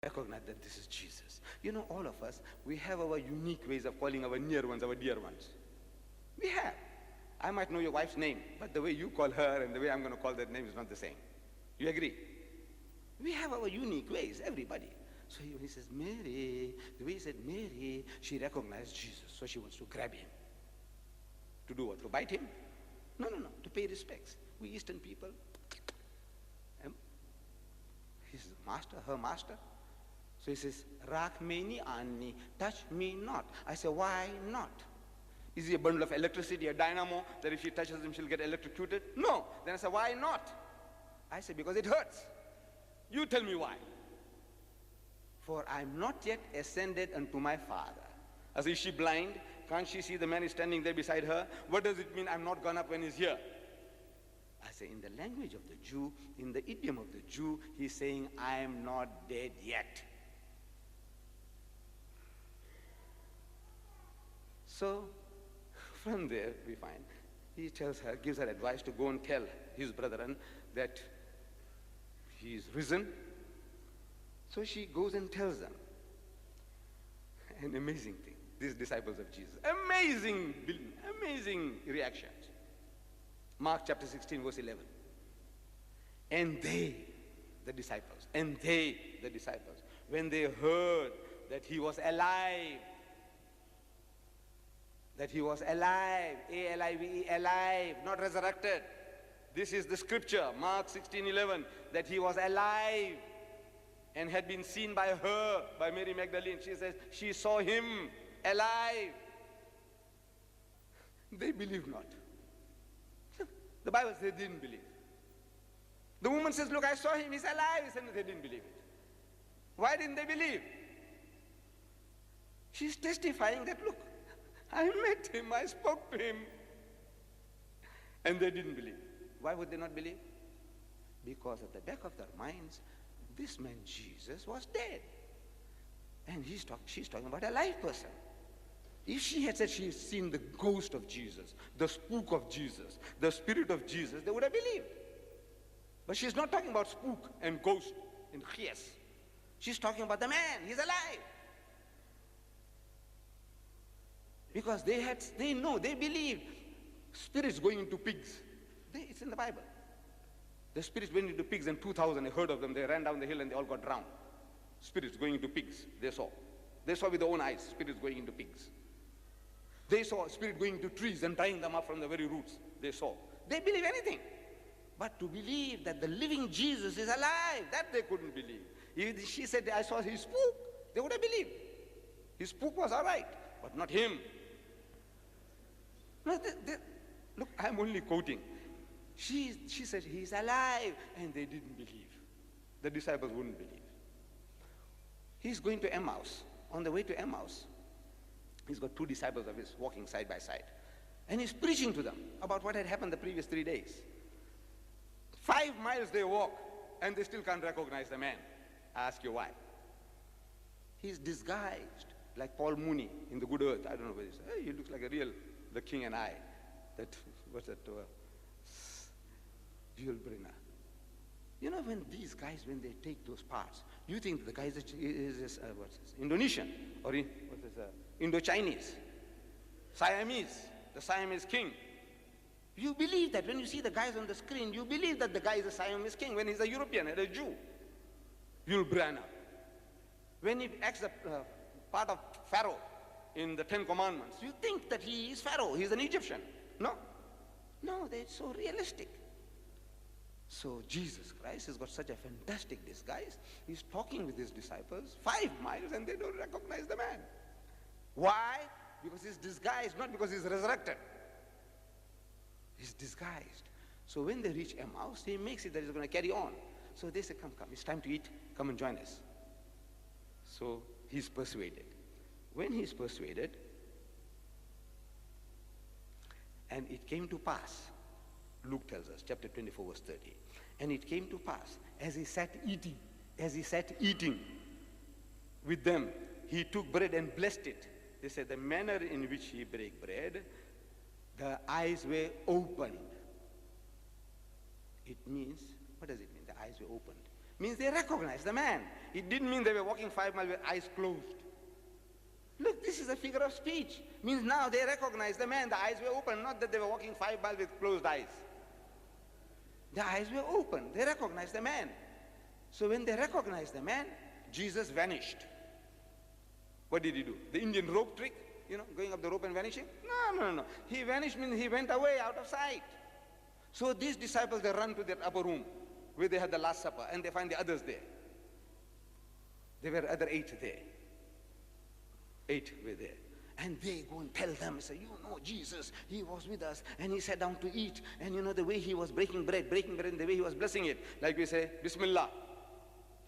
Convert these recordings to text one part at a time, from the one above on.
recognize that this is Jesus. You know, all of us, we have our unique ways of calling our near ones, our dear ones. We have. I might know your wife's name, but the way you call her and the way I'm going to call that name is not the same. You agree? We have our unique ways, everybody. So when he says, Mary, the way he said Mary, she recognized Jesus, so she wants to grab him. To do what? To bite him? No, to pay respects. We Eastern people, his master, her master. So he says, Rak meni anni, touch me not. I say, why not? Is he a bundle of electricity, a dynamo, that if she touches him, she'll get electrocuted? No. Then I say, why not? I say, because it hurts. You tell me why. For I'm not yet ascended unto my Father. I say, is she blind? Can't she see the man is standing there beside her? What does it mean I'm not gone up when he's here? I say, in the language of the Jew, in the idiom of the Jew, he's saying, I am not dead yet. So, from there we find, he tells her, gives her advice to go and tell his brethren that he is risen. So she goes and tells them. An amazing thing, these disciples of Jesus. Amazing reactions. Mark chapter 16, verse 11. And they, the disciples, when they heard that he was alive, A-L-I-V-E, alive, not resurrected. This is the scripture, Mark 16:11, that he was alive and had been seen by her, by Mary Magdalene. She says, she saw him alive. They believed not. The Bible says they didn't believe. The woman says, look, I saw him, he's alive. He said, no, they didn't believe it. Why didn't they believe? She's testifying that, look, I met him, I spoke to him. And they didn't believe. Why would they not believe? Because at the back of their minds, this man Jesus was dead. And she's talking about a live person. If she had said she's seen the ghost of Jesus, the spook of Jesus, the spirit of Jesus, they would have believed. But she's not talking about spook and ghost and chias. She's talking about the man, he's alive. Because they believe spirits going into pigs. It's in the Bible. The spirits went into pigs and 2,000, I heard of them, they ran down the hill and they all got drowned. Spirits going into pigs, they saw. They saw with their own eyes, spirits going into pigs. They saw a spirit going into trees and tying them up from the very roots. They saw. They believe anything. But to believe that the living Jesus is alive, that they couldn't believe. If she said, I saw his spook, they would have believed. His spook was all right, but not him. No, look, I'm only quoting. She said, he's alive, and they didn't believe. The disciples wouldn't believe. He's going to Emmaus. On the way to Emmaus, he's got two disciples of his walking side by side. And he's preaching to them about what had happened the previous 3 days. 5 miles they walk, and they still can't recognize the man. I ask you why. He's disguised like Paul Mooney in The Good Earth. I don't know where he says, hey, he looks like a real The King and I. What's that? Jewel Brenner. You know, when these guys, when they take those parts, you think the guy is Indonesian or Indo-Chinese, Siamese, the Siamese king. You believe that when you see the guys on the screen, you believe that the guy is a Siamese king when he's a European and a Jew. Jewel Brenner. When he acts the part of Pharaoh in the 10 Commandments, you think that he is Pharaoh, he's an Egyptian. No, they're so realistic. So Jesus Christ has got such a fantastic disguise. He's talking with his disciples 5 miles and they don't recognize the man. Why? Because he's disguised, not because he's resurrected. He's disguised. So when they reach Emmaus, he makes it that he's going to carry on. So they say, come, it's time to eat. Come and join us. So he's persuaded. When he's persuaded, and it came to pass, Luke tells us, chapter 24, verse 30. And it came to pass, as he sat eating with them, he took bread and blessed it. They said, the manner in which he brake bread, the eyes were opened. It means, what does it mean? The eyes were opened. Means they recognized the man. It didn't mean they were walking 5 miles with eyes closed. Look, this is a figure of speech. Means now they recognized the man. The eyes were open, not that they were walking 5 miles with closed eyes. The eyes were open. They recognized the man. So when they recognized the man, Jesus vanished. What did he do? The Indian rope trick? Going up the rope and vanishing? No. He vanished means he went away out of sight. So these disciples, they run to their upper room where they had the Last Supper, and they find the others there. There were other 8 there. 8 were there. And they go and tell them, say, Jesus, he was with us, and he sat down to eat. And the way he was breaking bread, and the way he was blessing it. Like we say, Bismillah.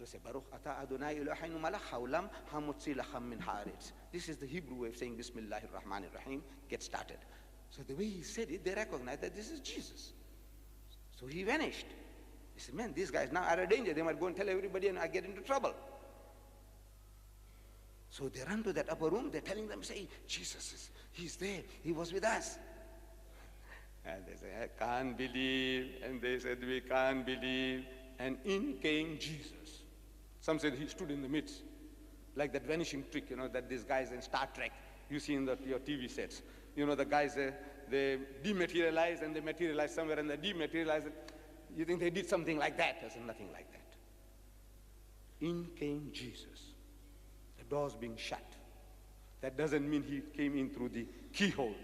They say, Baruch ata Adonai Eloheinu melech haolam hamotzi lachem min haaretz. This is the Hebrew way of saying Bismillahir Rahmanir Rahim. Get started. So the way he said it, they recognized that this is Jesus. So he vanished. They said, man, these guys now are in danger. They might go and tell everybody and I get into trouble. So they run to that upper room. They're telling them, say, Jesus, he's there. He was with us. And they say, I can't believe. And they said, we can't believe. And in came Jesus. Some said he stood in the midst. Like that vanishing trick, that these guys in Star Trek, you see in your TV sets. The guys, they dematerialize and they materialize somewhere and they dematerialize. You think they did something like that? There's nothing like that. In came Jesus. The doors being shut. That doesn't mean he came in through the keyhole.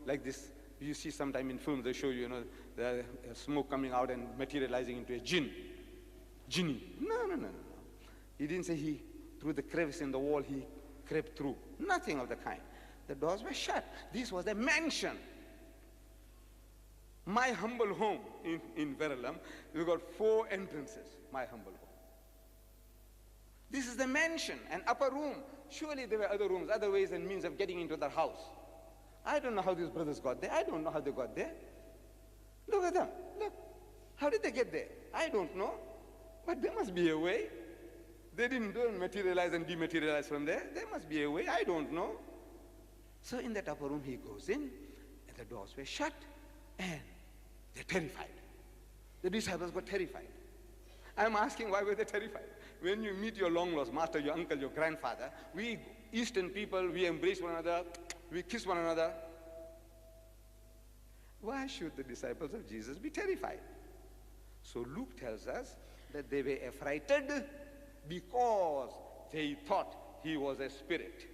Like this, you see sometime in films, they show you, the smoke coming out and materializing into a genie. No. He didn't say he, through the crevice in the wall, he crept through. Nothing of the kind. The doors were shut. This was a mansion. My humble home in Verulam, we've got 4 entrances, my humble home. This is the mansion, an upper room. Surely there were other rooms, other ways and means of getting into their house. I don't know how these brothers got there. I don't know how they got there. Look at them. Look. How did they get there? I don't know. But there must be a way. They didn't materialize and dematerialize from there. There must be a way. I don't know. So in that upper room he goes in, and the doors were shut, and they're terrified. The disciples got terrified. I'm asking, why were they terrified? When you meet your long-lost master, your uncle, your grandfather, we Eastern people, we embrace one another, we kiss one another. Why should the disciples of Jesus be terrified? So Luke tells us that they were affrighted because they thought he was a spirit.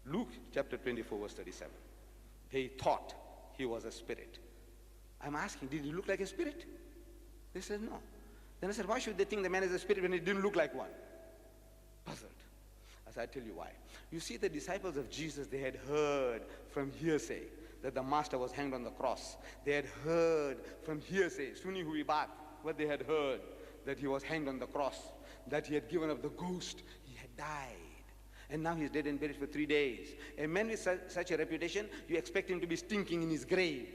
Luke chapter 24 verse 37. They thought he was a spirit. I'm asking, did he look like a spirit? They said no. Then I said, why should they think the man is a spirit when he didn't look like one? Puzzled. As I tell you why. You see, the disciples of Jesus, they had heard from hearsay that the master was hanged on the cross. They had heard from hearsay, Suni hui baat, what they had heard, that he was hanged on the cross, that he had given up the ghost, he had died. And now he's dead and buried for 3 days. A man with such a reputation, you expect him to be stinking in his grave.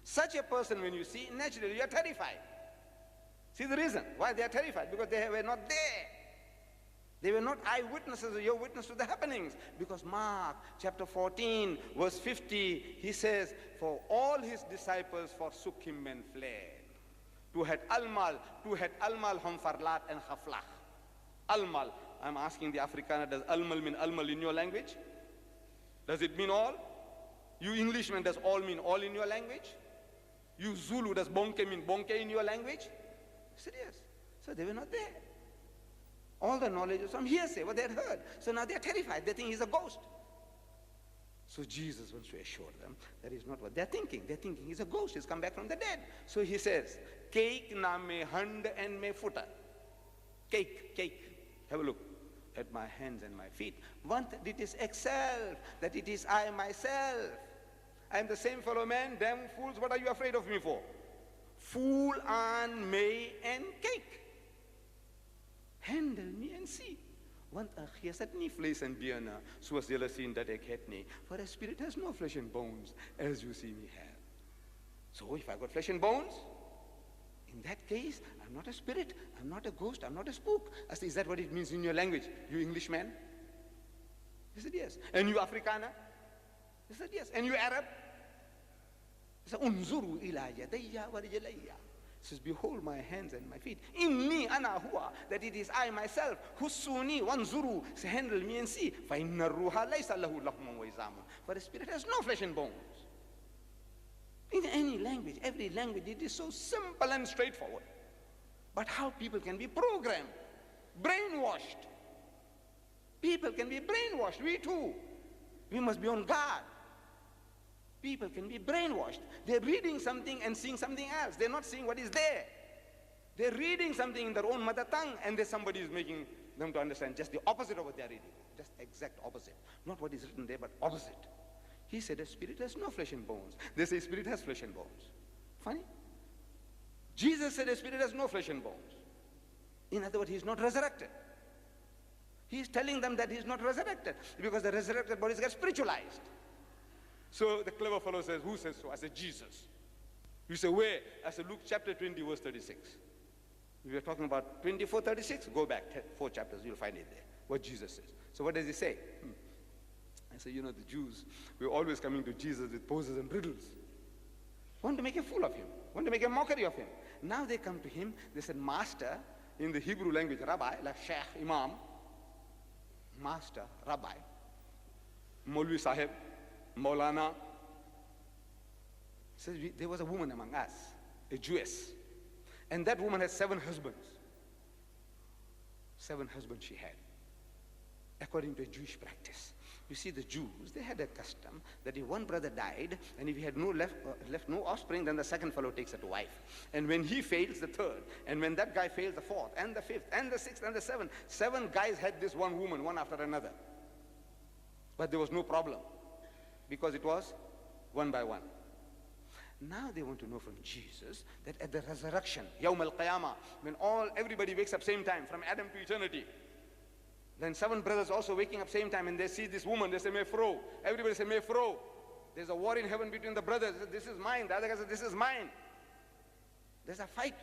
Such a person, when you see, naturally you are terrified. See the reason why they are terrified? Because they were not there. They were not eyewitnesses or your witness to the happenings. Because Mark chapter 14 verse 50, he says, for all his disciples forsook him and fled. Tu had almal hum farlat and khaflach. Almal. I'm asking the Afrikaner, does almal mean almal in your language? Does it mean all? You Englishmen, does all mean all in your language? You Zulu, does bonke mean bonke in your language? I said yes. So they were not there. All the knowledge was from hearsay, what they had heard. So now they are terrified. They think he's a ghost. So Jesus wants to assure them that is not what they're thinking. They're thinking he's a ghost. He's come back from the dead. So he says, cake na me hand and me footer. Cake. Have a look at my hands and my feet. Want that it is itself, that it is I myself. I am the same fellow man. Damn fools, what are you afraid of me for? Fool on me and cake. Handle me and see. Want a chiasat ni flesh and biana, soos julle sien dat ek het nie. For a spirit has no flesh and bones, as you see me have. So if I got flesh and bones, in that case, I'm not a spirit, I'm not a ghost, I'm not a spook. I said, is that what it means in your language, you Englishman? He said, yes. And you Afrikaner? He said, yes. And you Arab? He says, Unzuru ila yadayya wa rijlayya. He says, behold my hands and my feet. Inni ana huwa, that it is I myself. Hussuni wanzuru, say, handle me and see. Fa inna ruha laysa lahu lahmun wa izamun. For the spirit has no flesh and bones. In any language, every language, it is so simple and straightforward. But how people can be programmed, brainwashed. People can be brainwashed. We too. We must be on guard. People can be brainwashed. They're reading something and seeing something else. They're not seeing what is there. They're reading something in their own mother tongue, and then somebody is making them to understand just the opposite of what they're reading. Just exact opposite. Not what is written there, but opposite. He said a spirit has no flesh and bones. They say spirit has flesh and bones. Funny? Jesus said a spirit has no flesh and bones. In other words, he's not resurrected. He's telling them that he's not resurrected, because the resurrected bodies get spiritualized. So the clever fellow says, who says so? I said, Jesus. You say, where? I said, Luke chapter 20, verse 36. We were talking about 24, 36. Go back 4 chapters, you'll find it there, what Jesus says. So what does he say? I say, the Jews, we're always coming to Jesus with poses and riddles. Want to make a fool of him. Want to make a mockery of him. Now they come to him, they said, Master, in the Hebrew language, Rabbi, like Sheikh, Imam, Master, Rabbi, Maulvi Sahib, Maulana. Says, there was a woman among us, a Jewess, and that woman had 7 husbands. 7 husbands she had, according to a Jewish practice. You see, the Jews, they had a custom that if one brother died, and if he had no left no offspring, then the second fellow takes a wife. And when he fails, the third. And when that guy fails, the fourth, and the fifth, and the sixth, and the seventh. 7 guys had this one woman, one after another. But there was no problem, because it was one by one. Now they want to know from Jesus that at the resurrection, Yawm al-Qiyamah, when everybody wakes up same time, from Adam to eternity, then 7 brothers also waking up same time, and they see this woman, they say, Mefro. Everybody say, Mefro. There's a war in heaven between the brothers. This is mine. The other guy says, this is mine. There's a fight.